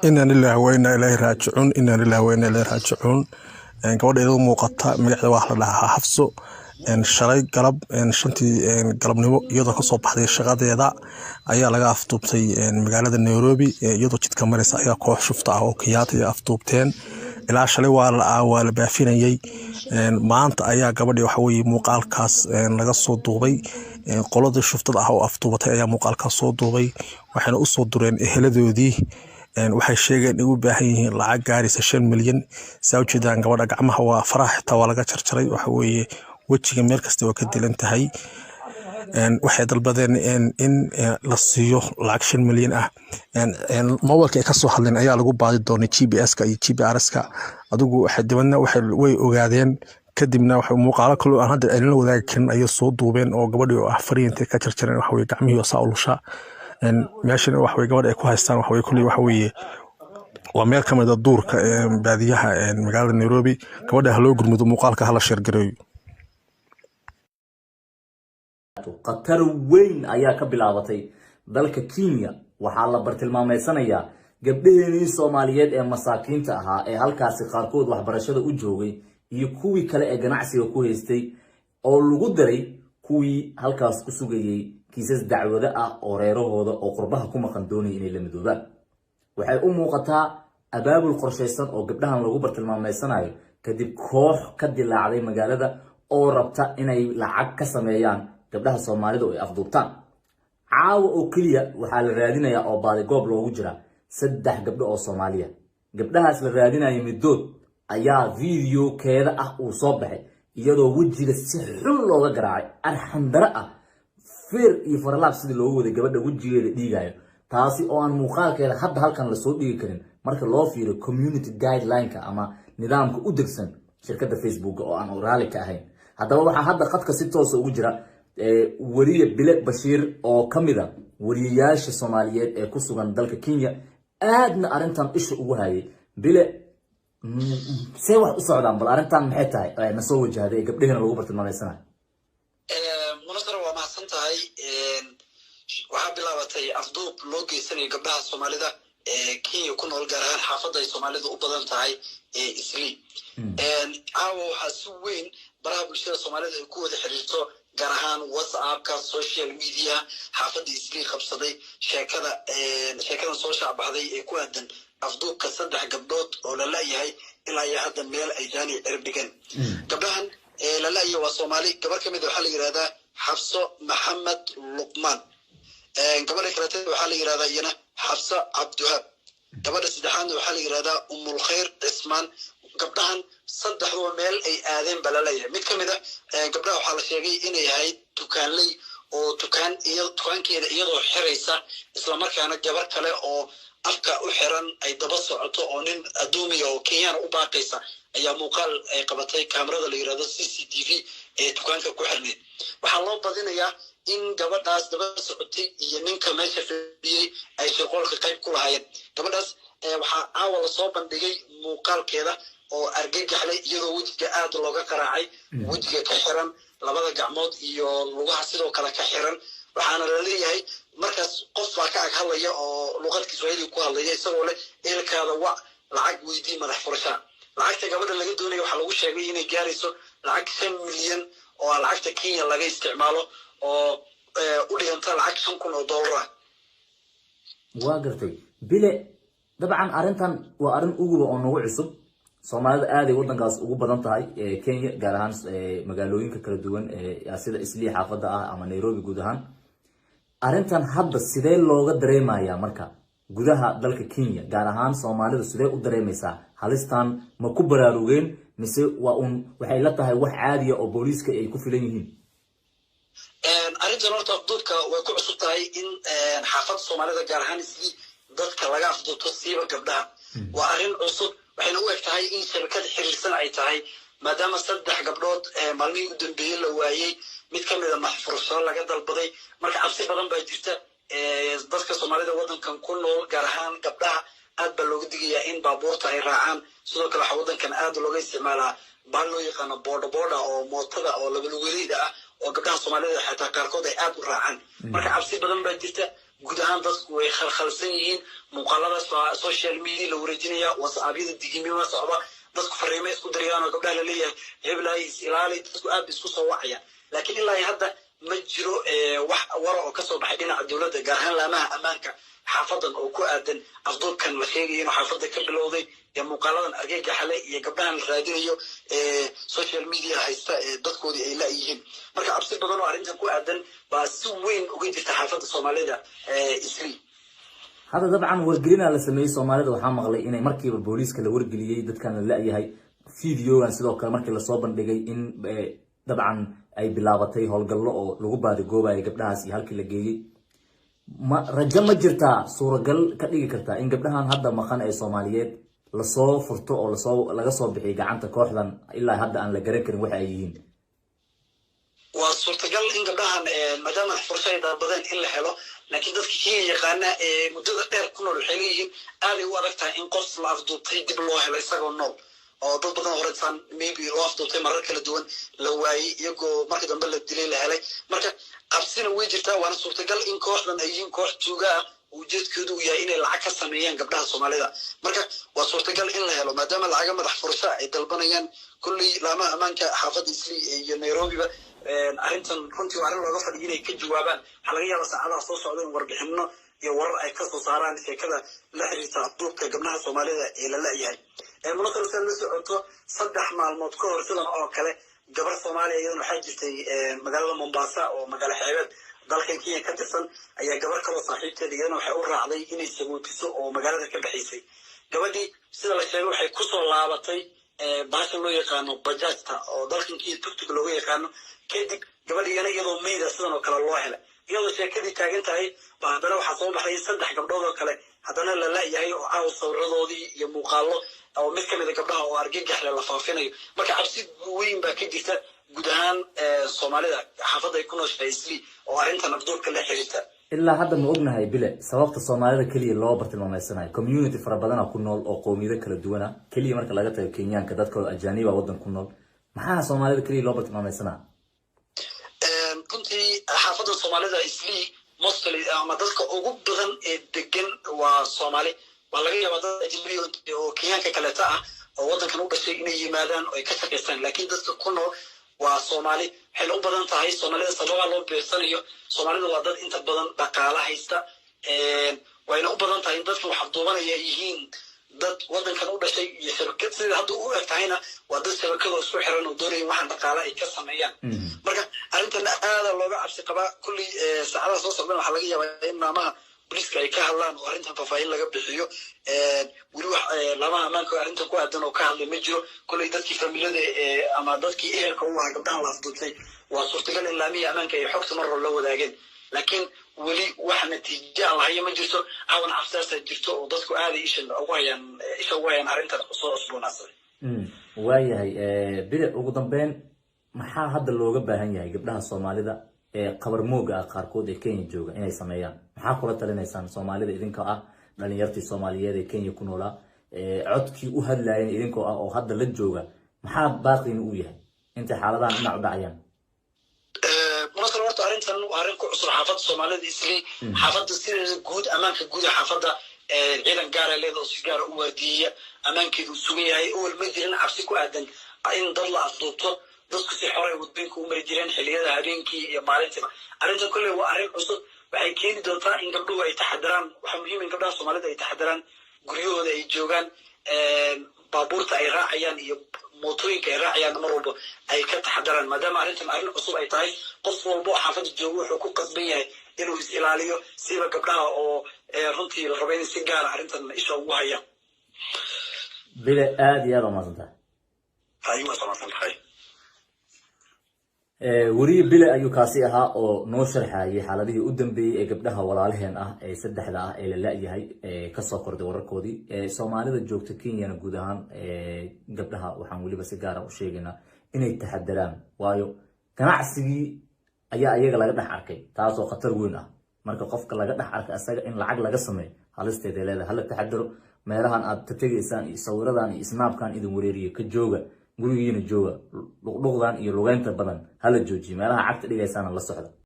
إنا لله وإنا إليه راجعون إنا لله وإنا إليه راجعون gabadha iyadoo muuqata magaceeda wax la dhahaa Xafso shalay galab shantii galabnimo iyadoo ka soo baxday shaqadeeda ayaa laga afduubtay magaalada Nairobi iyadoo jidka maraysa ayaa koox shufta ah oo Kenyatta ay afduubteen ilaa shalay waa la baafinayay maanta ayaa gabadhii waxa weeye muuqaalkaas laga soo duubay qolada shuftada ah oo afduubatay ayaa muuqaalkaas soo duubay waxayna u soo dureen eheladoodii waxay sheegeen inuu baahan yihiin lacag gaaraysa 5 milyan sawjeedaan gabadha gacmaha waa farax xitaa waa laga jarjaray waxa weeye wajiga meel kasta waa ka dilan tahay waxay dalbadeen in la siiyo lacag 5 milyan ah mobilka ay ka soo hadleen ayaa lagu baadi doonay GPS-ka iyo GPRS-ka adigu waxa dibadna way ogaadeen kadibna waxa muuqaalo kale oo aan hadda la wadaagi karin ay soo duubeen oo gabadhii oo fariintay ka jarjareen waxa weeye gacmihii oo saalusha meeshan wax way gabadha ay ku haystaan wax way kulli wax weeye waa meel ka mid ah duurka baadiyaha magaalada Nairobi gabadha loo gurmudo muuqaalka hala share gareeyo qatar weyn ayaa ka bilaabatay dalka Kenya waxaa la bartilmaameysanayaa gabdhihii Soomaaliyeed ee masaakiinta ahaa ee halkaasi qaarkood waxbarashada u joogay iyo kuwii kale ee ganacsiga ku haystay oo lagu daray kuwii halkaas ku sugayay kiisas dacwada ah oo reerahooda oo qurbaha ku maqan doonay inay la midoobaan waxay u muuqataa abaabul qorsheysan oo gabdhahan lagu bartilmaameysanayo kadib koox ka dilaacday magaalada oo rabta inay lacag ka sameeyaan gabdhaha Soomaalida oo ay afduubtaan caawa oo kaliya waxaa la raadinayaa oo baadi goob loogu jira 3 gabdho oo Soomaaliya gabdhahaas la raadinayo midood ayaa video keeda ah uu soo baxay iyadoo wajiga si xun looga garaacay arxandara ah feer iyo faralaab sidii loogu waday gabadha wajigeeda dhiigayo taasi oo aan muuqaalkeeda hadda halkan la soo dhigi karin marka loo fiiro community guideline-ka ama nidaamka u degsan shirkadda Facebook oo aan oraali ka ahayn haddaba waxaa hadda qadka si toos ah ugu jira wariye Bile Bashiir oo kamida wariyayaasha Soomaaliyeed ee ku sugan dalka Kenya aadna arintan isha ugu hayay Bile see wax u socdaan bal arintan maxay tahay na soo wajahday gabdhaheena lagu bartilmaameysanayo munasara waa mahadsantahay waxaa bilaabatay afduub loo geysanay gabdhaha Soomaalida Kenya ku nool gaar ahaan xaafadda ay Soomaalidu u badan tahay Isli caawa waxaa si weyn baraha bulshada Soomaalida ay ku wada xiriirto gaar ahaan WhatsApp-ka social media xaafadda Isli qabsaday sheekada soo shaabaxday ee ku aadan afduubka 3 gabdhood oo la leeyahay ilaa hadda meel ay jaani cirbigan gabdhahan la leeyahay waa Soomaali gabar kamid ah waxa la yiraahdaa Xafso Maxamed Luqman gabadha kale waxa la yiraahdaa iyana Xafsa Abduhab gabadha saddexaad waxa la yiraahdaa Ummul Khair Ismaan gabdhahan saddexdoo meel ay aadeen balaleeyahay mid kamid ah gabdhaha waxa la sheegay inay yahay dukaanley oo dukaankeeda iyadoo xiraysa isla markaana gabar kale oo afka u xiran ay daba socoto oo nin adoomiga oo Kenyan u baaqaysa ayaa muuqaal ay qabatay kaamirada la yiraahdo CCTV ee dukaanka ku xirneed waxaa loo badinayaa in gabadhaas daba socotay iyo ninka meesha fadhiyay ay shaqolka qayb ku lahaayeen gabadhaas waxaa caawa la soo bandhigay muuqaalkeeda oo argagaxlay iyadoo wajiga aad looga qaraacay wajiga ka xiran labada gacmood iyo lugaha sidoo kale ka xiran waxaana la leeyahay markaas qof baa ka ag hadlaya oo luqadka Swahili ku hadlaya isagoo leh eelkaada waa lacag weydii madax furasha lacagta gabadha laga doonayo waxa lagu sheegay inay gaarayso lacag 5 milyan oo lacagta Kenya laga isticmaalo oo u dhiganta lacag $5,000 waa gartay Bile dabcan arintan waa arin ugu oo nagu cusub Soomaalida aad ay wadankaas ugu badan tahay Kenya gaar ahaan magaalooyinka kala duwan sida Isli xaafadda ah ama Nairobi guud ahaan arintan hadda sidee looga dareemayaa marka gudaha dalka Kenya gaar ahaan Soomaalida sidee u dareemaysaa halistan ma ku baraarugeen mise waxay la tahay wax caadi ah oo booliiska ay ku filan yihiin arintan horta afduubka way ku cusub tahay in xaafadda Soomaalida gaar ahaan Isli dadka laga afduubto siiba gabdhaha waa arin cusub waxayna u egtahay in shirkad xiriirsan ay tahay maadaama 3 gabdhood maalmihii u dambeeyay la waayay mid kamid ah maxfurasho laga dalbaday marka cabsi badan baa jirta dadka Soomaalida wadankan ku nool gaar ahaan gabdhaha aad baa looga digayaa in baabuurta ay raacaan sidoo kale waxa wadankan aad looga isticmaalaa baan loo yaqaan boda oo mootada oo laba lugaleyda ah oo gabdhaha Soomaalida xitaa qaarkood ay aad u raacaan marka cabsi badan baa jirta guud ahaan dadku way khalkhalsan yihiin muuqaaladaas baa social media la wareejinaya whatsappyada digimima socda dadku fariimo isku dirayaan oo gabdhaha la leeyahay heblaay is ilaali dadku aad isku soo wacayaan laakiin ilaa hadda ma jiro wax wara oo kasoo baxay dhinaca dowladda gaar ahaan laamaha ammaanka xaafadan oo ku aadan afduubkan la sheegayo inuu xaafada ka bilowday ee muuqaaladan argeyga xale iyo gabdhahan la raadinayo social media haysta dadkoodii ay laayihiin marka cabsi badan oo arrintan ku aadan baa si weyn uga jirta xaafada soomaalida isli هذا طبعا ورجلنا على سمي سوماليدا waxaa maqlay inay markiiba booliiska la wargeliyay dadkan la laayahay fiidiyogan sidoo kale markii la soo bandhigay in dabcan ay bilaabatay howlgallo oo lagu baadi goobayo gabdhahaas iyo halkii la geeyay ma rajo ma jirta suuragal ka dhigi karta in gabdhahan hadda maqan ee Soomaaliyeed la soo furto oo laga soo bixiyo gacanta kooxdan ilaa hadda aan la garan karin waxa ay yihiin waa suurtagal in gabdhahan maadaama fursada badan in la helo laakiin dadka kii yaqaana muddada dheer ku nool waxay leeyihiin aad ay u adag tahay in qof la afduubtay dib loo helo isagoo nool oo dad badan horeysaan maybe loo afduubtay marar kala duwan la waayey iyagoo markii dambe la dilay la helay marka qabsina way jirtaa waana suurtagal in kooxdan ay yihiin koox tuuga ah ujeedkoodu uu yahay inay lacag ka sameeyaan gabdhaha Soomaalida marka waa suurtagal in la helo maadaama lacag madax furasho ay dalbanayaan kulli laamaha ammaanka xaafadda Isli iyo Nairobi ba arrintan runtii waa arrin looga fadhiyo inay ka jawaabaan waxa laga yaabaa saacadaha soo socda in warbixino iyo warar ay ka soo saaraan sheekada la xiriirta afduubka gabdhaha Soomaalida ee la laayahay munasabada la socoto 3 maalmood ka hor sidan oo kale gabar Soomaaliya iyadoo waxay jirtay magaalada Mombasa oo magaalo xeebeed dalka Kenya ka tirsan ayaa gabar kale saaxiibteed iyadoo waxay u raacday inay sagootiso oo magaalada ka baxaysay gabadhii sida la sheegay waxay ku soo laabatay baasha loo yaqaano bajajta oo dalka Kenya tugtug looga yaqaano kadib gabadhii iyadoo meeyda sidan oo kale loo helay iyadoo sheekadii taagan tahay baadana waxa soo baxay 3 gabdhood oo kale hadana la laayahay oo caaw sawiradoodii iyo muuqaalo oo mid kamid ah gabdhaha oo argagax la faafinayo marka cabsi weyn baa ka jirta guud ahaan Soomaalida xaafadda ay ku nooshahay Isli oo arrintan afduubka la xiriirta ilaa hadda ma ognahay bile sababta Soomaalida kaliya loo bartilmaameysanayo community fara badan oo ku nool oo qoomiyado kala duwan ah kaliya marka laga tago Kenyaanka dadka ajaaniba wadan ku nool maxaa Soomaalida kaliya loo bartilmaameysanayo runtii xaafadda Soomaalida Isli mostly ama dadka ugu badan ee degan waa Soomaali waa laga yaabaa dad ajnabi oo Kenyaanka kale ah oo wadankan u dhashay inay yimaadaan oo ay ka shaqeystaan laakiin dadka ku nool waa Soomaali waxay u badan tahay Soomaalida sababa loo beersanayo Soomaalida waa dad inta badan dhaqaale haysta wayna u badan tahay dadku wax duubanaya yihiin dad wadankan u dhashay iyo shirkad sida hadda u egtahayna waa dad shabakado isku xiran oo doonaya waxaan dhaqaale ay ka sameeyaan marka arrintan aad looga cabsi qabaa kulli saacadaha soo socdaan waxa laga yaabaa in maamaha booliiska ay ka hadlaan oo arrintan faahfaahin laga bixiyo weli wax lama amaanka arrintan ku aadan oo ka hadlay ma jiro kulli dadkii familiyada ama dadkii ehelka u ahaa gabdhahan la afduubtay waa suurtagal in laamiya amaanka ay xogta mar hore la wadaageen laakiin weli wax natiijo aan lahayn ma jirto awan cabsaas jirto oo dadku aad isha ugu hayaan arrintan soo cusboonaaday waayahay bile ugu dambeyn maxaa hadda looga baahan yahay gabdhaha Soomaalida qabar mooga qaarkood ee Kenya jooga inay sameeyaan maxaa kula talinaysaan Soomaalida idinka ah dhalinyartii Soomaaliyeed ee Kenya ku noolaa codkii u hadlayeen idinkoo ah oo hadda la jooga maxaa baaqin u yahay inta xaaladahan dhinac u dhacayaan munasabada horta arrintan waa arrin ku cusub xaafadda Soomaalida Isli xaafadda sida guud amaanka guud xaafadda ciidan gaar ah leedo si gaar u waardiya amaankeedu sugan yahay oo ma jirin cabsi ku aadan in dad la afduubto dadku si xor ah wadooyinka u mari jireen xilliyada habeenkii iyo maalintiiba arrintan kulli waa arrin cusub waxay keeni doontaa in gabdhuhu ay taxadaraan waxa muhiim in gabdhaha Soomaalida ay taxadaraan guryahooda ay joogaan baabuurta ay raacayaan iyo mootooyinka ay raacayaan mar walba ay ka taxadaraan maadaama arrintan arrin cusub ay tahay qof walba oo xaafadda jooga wuxuu ku qasban yahay inuu is ilaaliyo siba gabdhaha oo runtii la rabo in si gaar ah arrintan isha ugu hayaan bile aad iyo aad u mahadsantahay ayuu mahadsantahay wariye bile ayuu kaasi ahaa oo noo sharxayay xaaladihii u dambeeyay ee gabdhaha walaalaheen ah ee saddexda ah ee la laayahay ka soo korday wararkoodii Soomaalida joogta Kenya guud ahaan gabdhaha waxaan waliba si gaar ah u sheegaynaa inay taxadaraan waayo ganacsigii ayaa ayaga laga dhax arkay taas oo khatar weyn ah marka qofka laga dhax arkay asaga in lacag laga sameeyo halisteeda leedahay hala taxadaro meelahan aad ka tageysaan iyo sawiradan iyo snapkan idin wareeriyo ka jooga gurigiina jooga dhuqduqdan iyo lugeynta badan hala joojiyo meelaha cagta dhigaysaan la socda